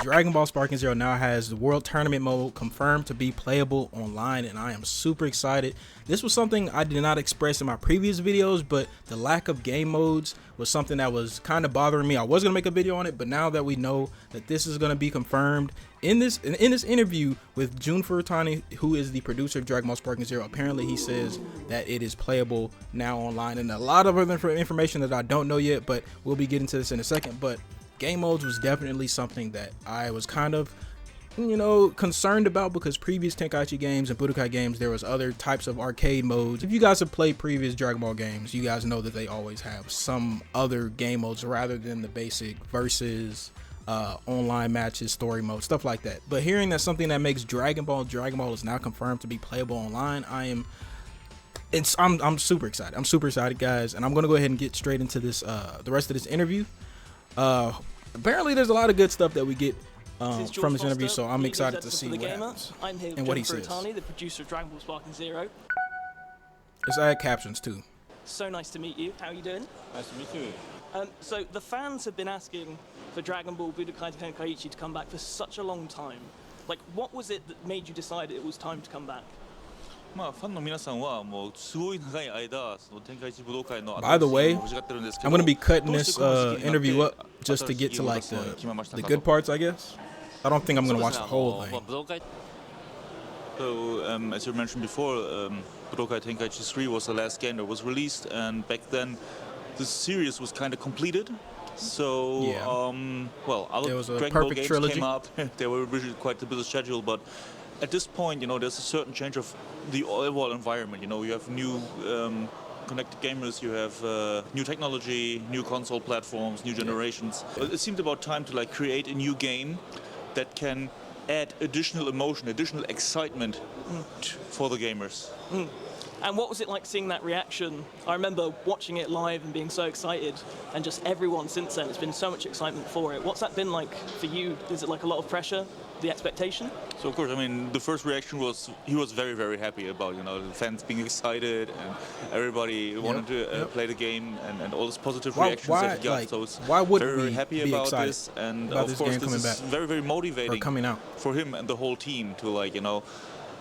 Dragon Ball Sparking Zero now has the World Tournament mode confirmed to be playable online, and I am super excited. This was something I did not express in my previous videos, but the lack of game modes was something that was kind of bothering me. I was going to make a video on it, but now that we know that this is going to be confirmed in this interview with Jun Furutani, who is the producer of Dragon Ball Sparking Zero, apparently he says that it is playable now online, and a lot of other information that I don't know yet, but we'll be getting to this in a second. But game modes was definitely something that I was kind of, concerned about, because previous Tenkaichi games and Budokai games, there was other types of arcade modes. If you guys have played previous Dragon Ball games, you guys know that they always have some other game modes rather than the basic versus online matches, story mode, stuff like that. But hearing that something that makes Dragon Ball is now confirmed to be playable online, I'm super excited. I'm super excited, guys, and I'm gonna go ahead and get straight into this the rest of this interview. Apparently there's a lot of good stuff that we get from this interview, so I'm excited to see what happens and what he says. The producer of Dragon Ball Sparking Zero. Let's add captions too. So nice to meet you. How are you doing? Nice to meet you. So the fans have been asking for Dragon Ball Budokai Tenkaichi to come back for such a long time. Like, what was it that made you decide it was time to come back? By the way, I'm going to be cutting this interview up just to get to like the good parts, I guess. I don't think I'm going to watch the whole thing. So, as you mentioned before, Budokai Tenkaichi 3 was the last game that was released, and back then the series was kind of completed. So, yeah. Other Dragon Ball games came up. They were originally quite a busy schedule, but at this point, there's a certain change of the overall environment. You have new connected gamers, you have new technology, new console platforms, new generations. It seemed about time to create a new game that can add additional emotion, additional excitement for the gamers. And what was it like seeing that reaction? I remember watching it live and being so excited, and just everyone since then, it's been so much excitement for it. What's that been like for you? Is it like a lot of pressure, the expectation? So of course, the first reaction was he was very, very happy about the fans being excited and everybody wanted to play the game and all those positive reactions that he got. So it's why would very, very happy about this, and of course this is very, very motivating for him and the whole team to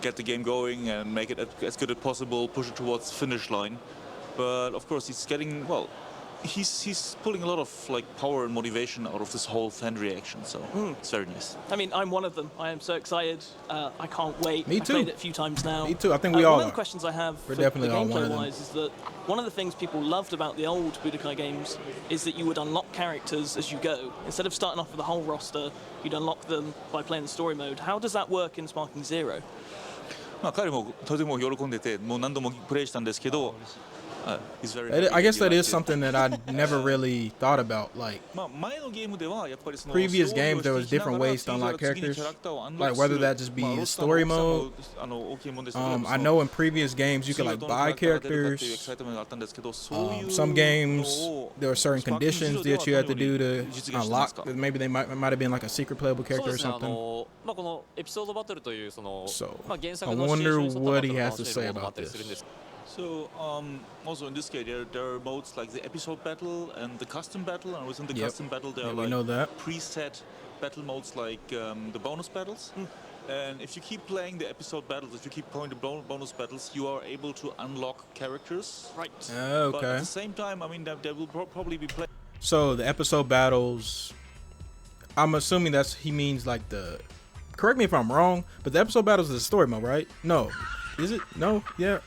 get the game going and make it as good as possible, push it towards the finish line. But of course he's getting he's pulling a lot of power and motivation out of this whole fan reaction, so it's very nice. I'm one of them. I am so excited. I can't wait. Me too. I've played it a few times now. Me too. I think we all One of the questions I have We're for definitely the all one of them. gameplay-wise is that one of the things people loved about the old Budokai games is that you would unlock characters as you go. Instead of starting off with a whole roster, you'd unlock them by playing the story mode. How does that work in Sparking Zero? 彼もとても喜んでて、もう何度もプレイしたんですけど、he's very I guess that is something that I never really thought about. Previous games, there was different ways to unlock characters, whether that just be story mode. I know in previous games you could buy characters. Some games there were certain conditions that you had to do to unlock. Maybe they might have been a secret playable character or something. So I wonder what he has to say about this. So, also in this case, there are modes like the episode battle and the custom battle, and within the custom battle there are preset battle modes like the bonus battles. And if you keep playing the episode battles, if you keep playing the bonus battles, you are able to unlock characters. Right. Okay. But at the same time, they will probably be playing. So the episode battles, I'm assuming he means correct me if I'm wrong, but the episode battles is the story mode, right? No. Is it? No? Yeah.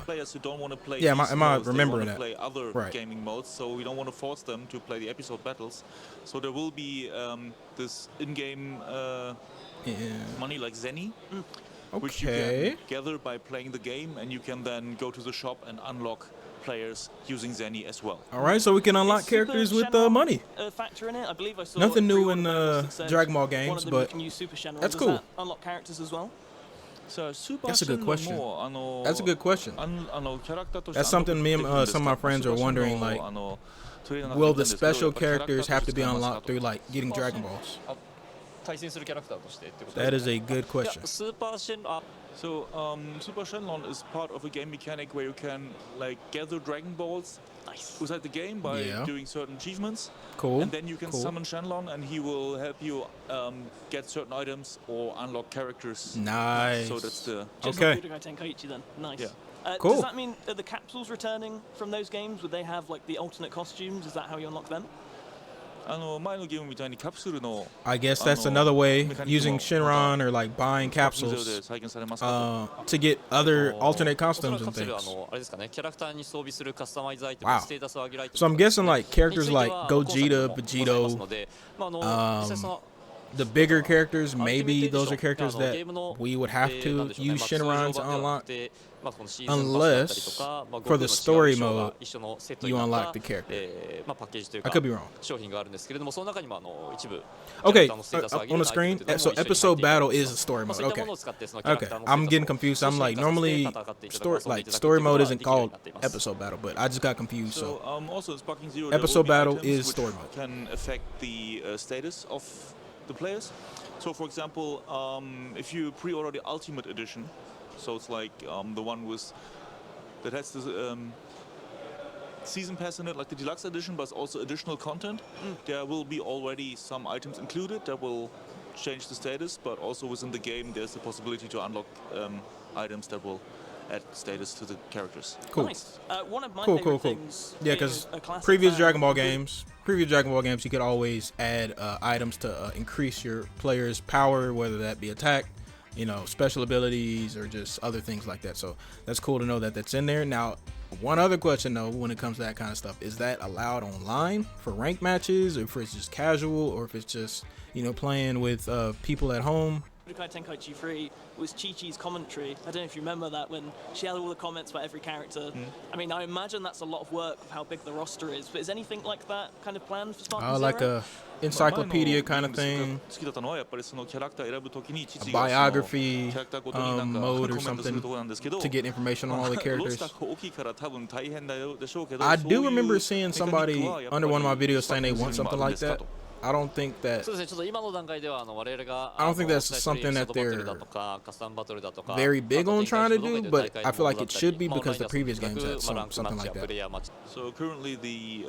Players who don't want to play am I modes, remembering they that? Want to play other gaming modes, so we don't want to force them to play the episode battles. So there will be this in-game money like Zenny, which you can gather by playing the game, and you can then go to the shop and unlock players using Zenny as well. All right, so we can unlock characters with money. Factor in it. I believe I saw nothing new in Dragon Ball games, but that's cool. That unlock characters as well. So that's a good question. That's a good question. That's something me and some of my friends are wondering. Will the special characters have to be unlocked through getting Dragon Balls? That is a good question. So Super Shenlong is part of a game mechanic where you can like gather Dragon Balls within the game by doing certain achievements. Cool. And then you can summon Shenlong, and he will help you get certain items or unlock characters. Nice. So that's the just like Budokai Tenkaichi then. Nice. Yeah. Does that mean the capsules returning from those games? Would they have like the alternate costumes? Is that how you unlock them? I guess that's another way, using Shinron or like buying capsules to get other alternate costumes and things. Wow. So I'm guessing like characters like Gogeta, Vegito, the bigger characters, maybe those are characters that we would have to use Shinron to unlock, unless for the story mode you unlock the character. I could be wrong. Okay, on the screen, so episode battle is a story mode. Okay, I'm getting confused. I'm like, normally story mode isn't called episode battle, but I just got confused. So also in Sparking Zero, episode battle is story mode. Can affect the status of the players. So for example, if you pre-order the Ultimate Edition, so it's like the one that has the season pass in it, like the deluxe edition, but also additional content. There will be already some items included that will change the status, but also within the game there's the possibility to unlock items that will add status to the characters. Cool. Nice. One of my favorite things. Yeah, because previous Dragon Ball games, you could always add items to increase your player's power, whether that be attack, special abilities, or just other things like that. So that's cool to know that that's in there. Now, one other question though, when it comes to that kind of stuff, is that allowed online for ranked matches, or if it's just casual, or if it's just playing with people at home? Budokai Tenkaichi 3 was Chi-Chi's commentary. I don't know if you remember that, when she had all the comments about every character. I mean, I imagine that's a lot of work of how big the roster is, but is anything like that kind of planned for Sparking Zero? Like a encyclopedia kind of thing, a biography mode or something to get information on all the characters. I do remember seeing somebody under one of my videos saying they want something like that. I don't think that's something that they're very big on trying to do, but I feel like it should be because the previous games had something like that. So currently the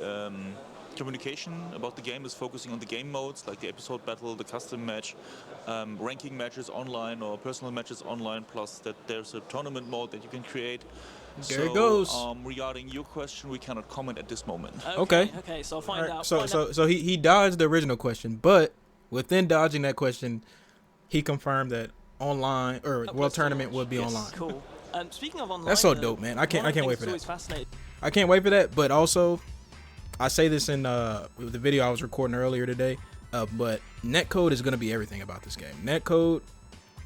communication about the game is focusing on the game modes, like the episode battle, the custom match, ranking matches online or personal matches online, plus that there's a tournament mode that you can create. There it goes. Regarding your question, we cannot comment at this moment. Okay, so I'll find out. So he dodged the original question, but within dodging that question, he confirmed that online or World Tournament would be online. Cool. Speaking of online, that's so dope, man. I can't wait for that. I can't wait for that. But also, I say this in the video I was recording earlier today, but netcode is going to be everything about this game. Netcode,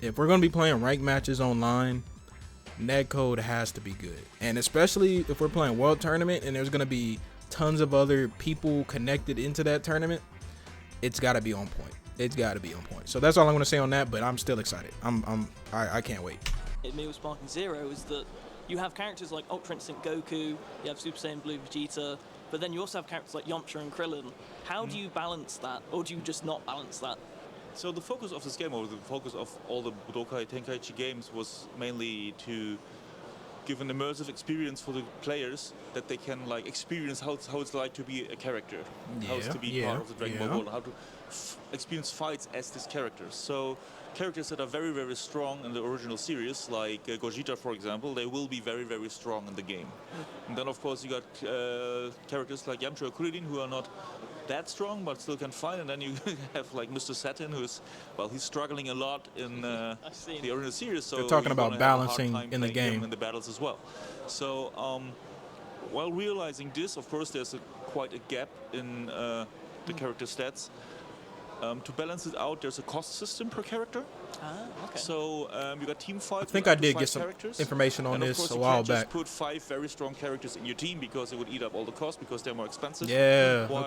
if we're going to be playing ranked matches online, netcode has to be good, and especially if we're playing World Tournament and there's going to be tons of other people connected into that tournament, it's got to be on point. So that's all I'm going to say on that, but I'm still excited. I can't wait. Me with Sparking Zero is that you have characters like Ultra Instinct Goku, you have Super Saiyan Blue Vegeta, but then you also have characters like Yamcha and Krillin. How do you balance that, or do you just not balance that? So the focus of this game, or the focus of all the Budokai Tenkaichi games, was mainly to give an immersive experience for the players, that they can like experience how it's like to be a character, how it's to be part of the Dragon Ball world, how to experience fights as this character. So characters that are very, very strong in the original series, like Gogeta, for example, they will be very, very strong in the game. And then, of course, you got characters like Yamcha or Krillin, who are not that strong, but still can fight. And then you have like Mr. Saturn, who's, well, he's struggling a lot in the original series. So they're talking about balancing in the game, in the battles as well. So while realizing this, of course, there's quite a gap in the character stats. To balance it out, there's a cost system per character. Okay. So you got team fight. I think I did get some information on this a while back. Just put 5 very strong characters in your team because it would eat up all the cost because they're more expensive. Yeah. While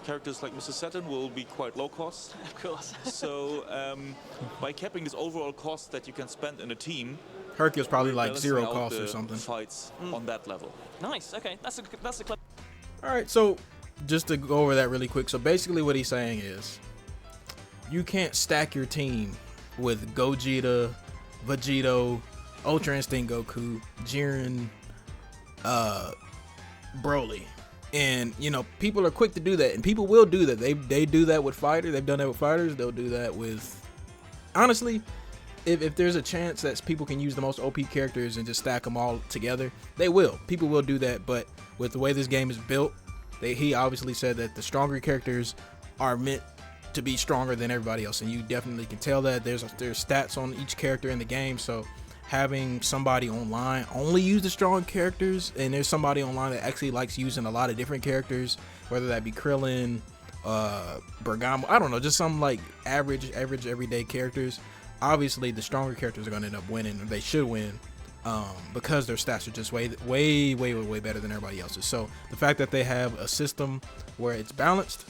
characters like Mr. Saturn will be quite low cost. Of course. So by capping this overall cost that you can spend in a team, Hercule's probably like 0 cost or something. Fights on that level. Nice. Okay, that's a clever. All right, so just to go over that really quick. So basically what he's saying is you can't stack your team with Gogeta, Vegito, Ultra Instinct Goku, Jiren, Broly. And, you know, people are quick to do that, and people will do that. They do that with fighters. They've done that with fighters. They'll do that with... Honestly, if there's a chance that people can use the most OP characters and just stack them all together, they will. People will do that, but with the way this game is built, he obviously said that the stronger characters are meant to be stronger than everybody else, and you definitely can tell that. There's stats on each character in the game, so having somebody online only use the strong characters, and there's somebody online that actually likes using a lot of different characters, whether that be Krillin, Bergamo, I don't know, just some like average everyday characters. Obviously the stronger characters are going to end up winning, or they should win, because their stats are just way better than everybody else's. So the fact that they have a system where it's balanced,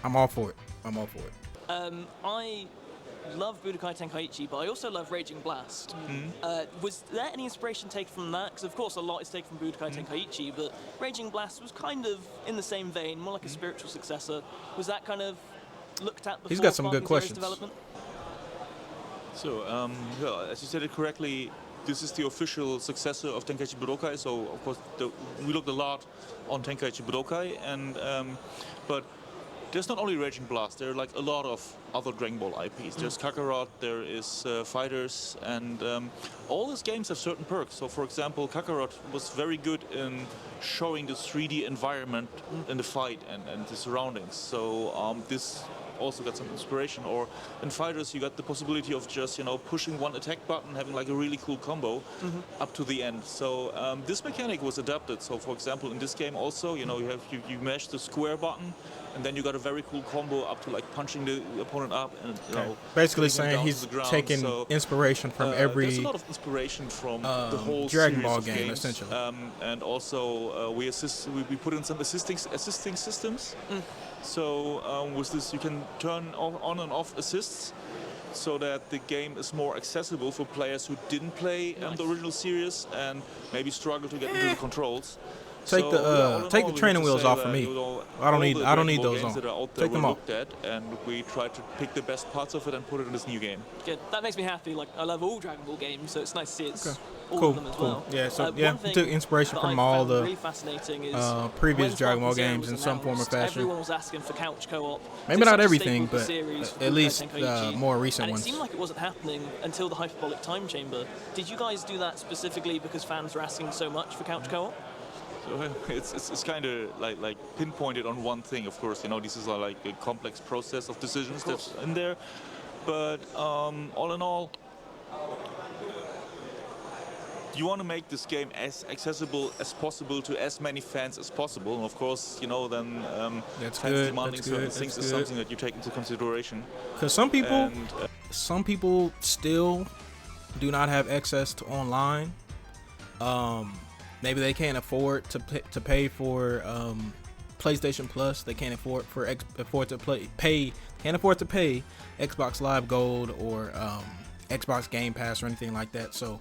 I'm all for it. I love Budokai Tenkaichi, but I also love Raging Blast. Was there any inspiration taken from that? Because of course a lot is taken from Budokai Tenkaichi, but Raging Blast was kind of in the same vein, more like a spiritual successor. Was that kind of looked at before? He's got some good questions. Development? So, yeah, as you said it correctly, this is the official successor of Tenkaichi Budokai. So, of course, we looked a lot on Tenkaichi Budokai, and but there's not only Raging Blast, there are like a lot of other Dragon Ball IPs. There's Kakarot, there is Fighters, and all these games have certain perks. So for example, Kakarot was very good in showing the 3D environment in the fight and the surroundings. So this also got some inspiration. Or in Fighters you got the possibility of just, you know, pushing one attack button, having like a really cool combo up to the end. So this mechanic was adapted. So for example in this game also, you know, you mash the square button, and then you got a very cool combo up to like punching the opponent up, and you know, basically saying he's taking inspiration from every. There's a lot of inspiration from the whole Dragon Ball series of game, games. essentially. And also we put in some assisting systems. So with this you can turn on and off assists, so that the game is more accessible for players who didn't play the original series and maybe struggle to get into the controls. Take the training wheels off for me. I don't need those on. Take them off. And we try to pick the best parts of it and put it in this new game. Good. That makes me happy. Like I love all Dragon Ball games, so it's nice to see it's all cool, of them as well. Yeah, so we took inspiration from all the really fascinating is previous Dragon Ball games in some form or fashion. Everyone was asking for couch co-op. Maybe not everything, but at least more recent ones. And it seemed like it wasn't happening until the Hyperbolic Time Chamber. Did you guys do that specifically because fans were asking so much for couch co-op? So it's kind of like pinpointed on one thing. Of course, you know, this is like a complex process of decisions that's in there. But all in all, you want to make this game as accessible as possible to as many fans as possible. And of course, you know, then fans demanding certain things is something that you take into consideration. Because some people still do not have access to online. Maybe they can't afford to pay for PlayStation Plus. They can't afford to pay Xbox Live Gold or Xbox Game Pass or anything like that. So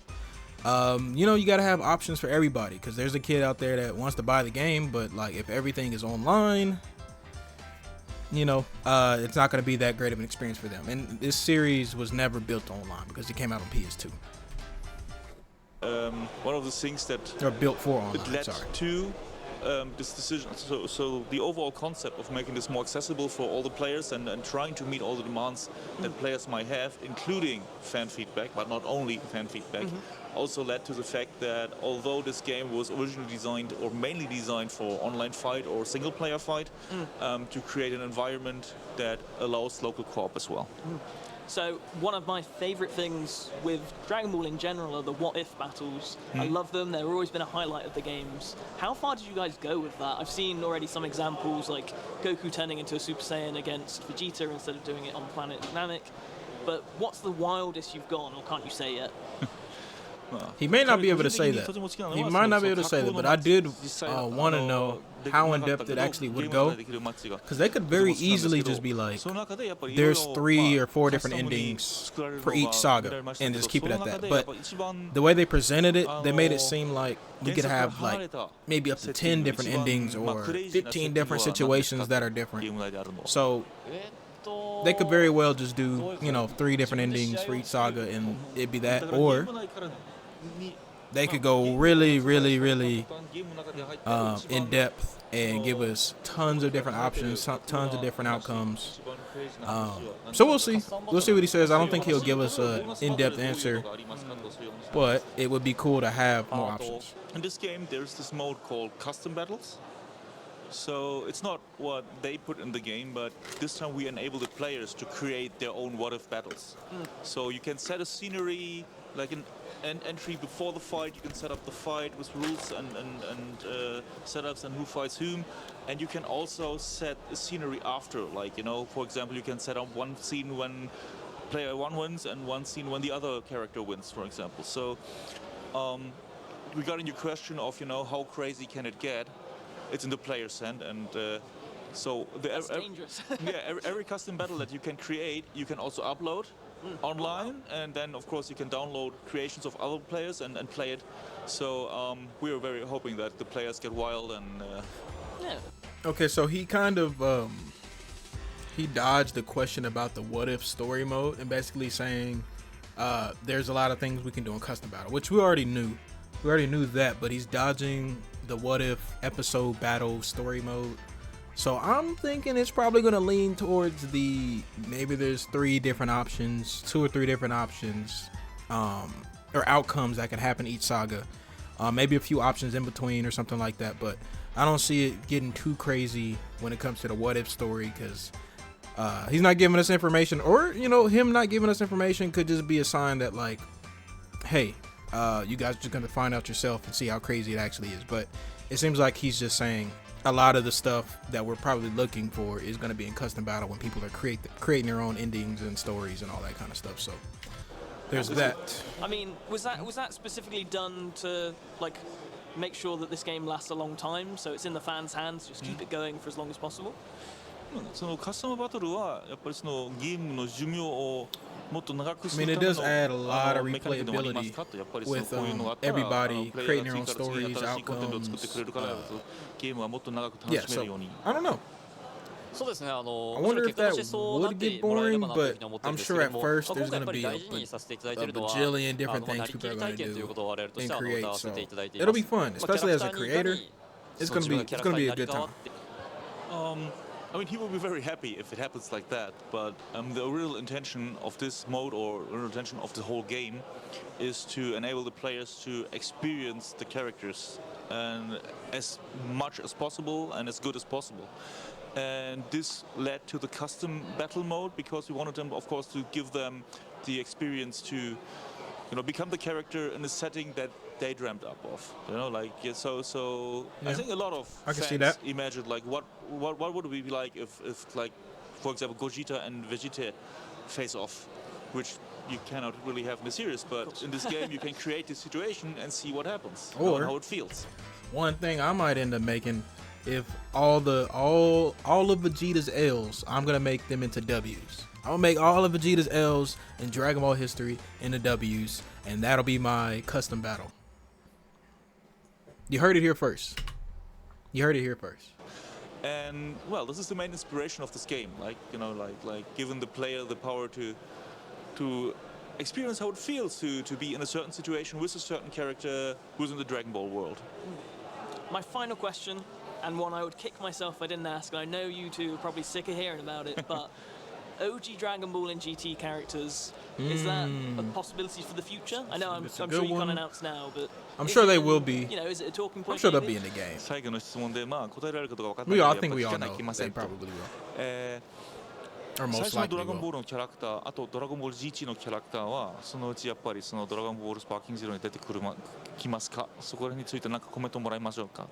you know, you got to have options for everybody, because there's a kid out there that wants to buy the game, but like if everything is online, you know, it's not going to be that great of an experience for them. And this series was never built online because it came out on PS2. One of the things that built for online, it led to this decision. So the overall concept of making this more accessible for all the players and trying to meet all the demands that players might have, including fan feedback, but not only fan feedback, also led to the fact that although this game was originally designed or mainly designed for online fight or single player fight, to create an environment that allows local co-op as well. So one of my favourite things with Dragon Ball in general are the what-if battles. I love them. They've always been a highlight of the games. How far did you guys go with that? I've seen already some examples, like Goku turning into a Super Saiyan against Vegeta instead of doing it on planet Namek. But what's the wildest you've gone, or can't you say yet? He may not be able to say that. He might not be able to say that, but I did want to know how in depth it actually would go, because they could very easily just be like, there's 3 or 4 different endings for each saga and just keep it at that. But the way they presented it, they made it seem like we could have like maybe up to 10 different endings or 15 different situations that are different. So they could very well just do, 3 different endings for each saga and it'd be that, or they could go really, really, really in depth and give us tons of different options, tons of different outcomes. So we'll see. We'll see what he says. I don't think he'll give us an in-depth answer, but it would be cool to have more options. In this game, there's this mode called custom battles. So it's not what they put in the game, but this time we enable the players to create their own what-if battles. So you can set a scenery, like an entry before the fight. You can set up the fight with rules and setups and who fights whom. And you can also set a scenery after, like, for example, you can set up one scene when player 1 wins and one scene when the other character wins, for example. So regarding your question of, how crazy can it get, it's in the player's hand, and so that's dangerous. every custom battle that you can create, you can also upload online, and then of course you can download creations of other players and play it. So we are very hoping that the players get wild and. Okay, so he kind of he dodged the question about the what if story mode and basically saying there's a lot of things we can do in custom battle, which we already knew. We already knew that, but he's dodging the what if episode battle story mode. So I'm thinking it's probably going to lean towards maybe there's 3 different options, 2 or 3 different options, or outcomes that can happen each saga. Maybe a few options in between or something like that, but I don't see it getting too crazy when it comes to the what if story, because he's not giving us information, or him not giving us information could just be a sign that, like, hey, you guys are just gonna find out yourself and see how crazy it actually is. But it seems like he's just saying a lot of the stuff that we're probably looking for is gonna be in custom battle when people are creating their own endings and stories and all that kind of stuff. So there's that. I mean, was that specifically done to, like, make sure that this game lasts a long time, so it's in the fans' hands, just keep it going for as long as possible? そのカスタムバトルはやっぱりそのゲームの寿命をもっと長くする I mean, た it め does の add a lot of メカニックでもありますか replayability と、やっぱりその with こういうのがあったら everybody プレイヤ creating ー their が own 次から次 stories, に新しいコンテンツを作ってくれるから outcomes. ゲームはもっと長く楽 Yeah, しめる so ように I don't know. そうですね、I wonder if that would get boring, but I'm sure at first there's going to be a bajillion different things people are going to do and create. So it'll be fun, especially as a creator. It's going to be a good time. I mean, he will be very happy if it happens like that, but the real intention of this mode, or real intention of the whole game, is to enable the players to experience the characters and as much as possible and as good as possible. And this led to the custom battle mode, because we wanted them, of course, to give them the experience to, become the character in a setting that they dreamt up of. So Yeah. I think a lot of I can fans see that. imagined, like, what would it be like if like, for example, Gogeta and Vegeta face off, which you cannot really have in the series, but in this game you can create the situation and see what happens, Or how it feels. one thing I might end up making, if all of Vegeta's L's, I'm gonna make them into W's. I'm gonna make all of Vegeta's L's in Dragon Ball history into W's, and that'll be my custom battle. You heard it here first. And well, this is the main inspiration of this game, like giving the player the power to experience how it feels to be in a certain situation with a certain character within the Dragon Ball world. My final question, and one I would kick myself if I didn't ask, and I know you two are probably sick of hearing about it, but OG Dragon Ball and GT characters, is that a possibility for the future? I know I'm sure you can't announce now, but I'm sure they will be. Is it a talking point? I'm sure they'll be in the game. 最後の質問で、答えられるかどうか分かんないけど、 I think we all know 聞かないといけませ they んと。 probably will. Or 最 most 初の likely ドラゴンボー will. ルのキャラクター、あとドラゴンボール GT のキャラクターは、そのうちやっぱりそのドラゴンボールスパーキングゼロに出てきますか？そこら辺について何かコメントもらいましょうか？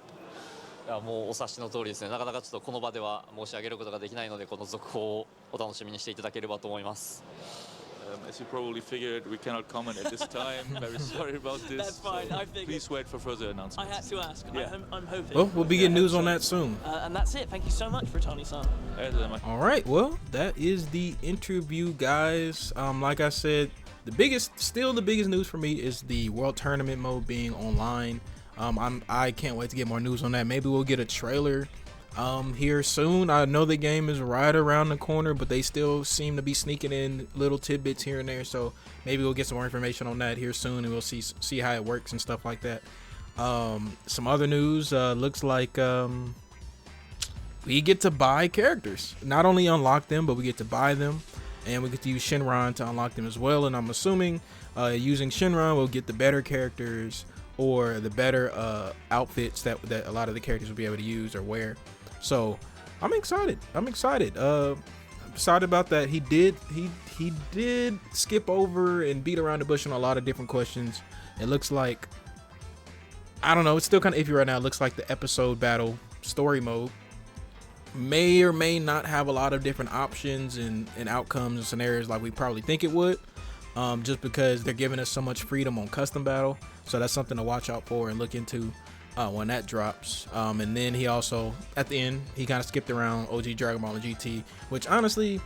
いや、もうお察しの通りですね。なかなかちょっとこの場では申し上げることができないので、この続報をお楽しみにしていただければと思います。As you probably figured, we cannot comment at this time. Very sorry about this. That's fine. So I figured. please wait for further announcements. I had to ask. Yeah. I'm hoping. Well, we'll be getting news on that soon. And that's it. Thank you so much, Rotani-san. All right, well, that is the interview, guys. Like I said, the biggest news for me is the World Tournament mode being online. I can't wait to get more news on that. Maybe we'll get a trailer here soon. I know the game is right around the corner, but they still seem to be sneaking in little tidbits here and there. So maybe we'll get some more information on that here soon, and we'll see how it works and stuff like that. Some other news, looks like we get to buy characters. Not only unlock them, but we get to buy them, and we get to use Shinron to unlock them as well. And I'm assuming using Shinron we'll get the better characters or the better outfits that a lot of the characters will be able to use or wear. So I'm excited. I'm excited about that. He did skip over and beat around the bush on a lot of different questions. It looks like, I don't know, it's still kind of iffy right now. It looks like the episode battle story mode may or may not have a lot of different options and outcomes and scenarios like we probably think it would, just because they're giving us so much freedom on custom battle. So that's something to watch out for and look into when that drops. And then he also, at the end, he kind of skipped around OG Dragon Ball and GT, which honestly,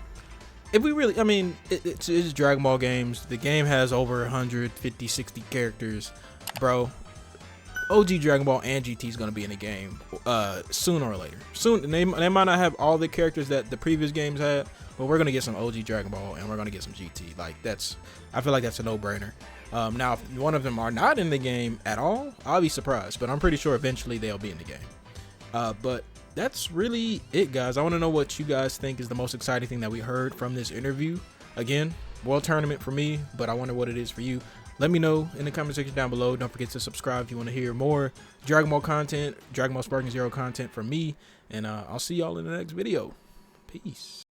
if we really, I mean, it's Dragon Ball games. The game has over 150, 60 characters, bro. OG Dragon Ball and GT is going to be in the game sooner or later. Soon, they might not have all the characters that the previous games had, but we're going to get some OG Dragon Ball and we're going to get some GT. Like, I feel like that's a no-brainer. Now, if one of them are not in the game at all, I'll be surprised, but I'm pretty sure eventually they'll be in the game. But that's really it, guys. I want to know what you guys think is the most exciting thing that we heard from this interview. Again, World Tournament for me, but I wonder what it is for you. Let me know in the comment section down below. Don't forget to subscribe if you want to hear more Dragon Ball content, Dragon Ball Sparking Zero content from me. And I'll see y'all in the next video. Peace.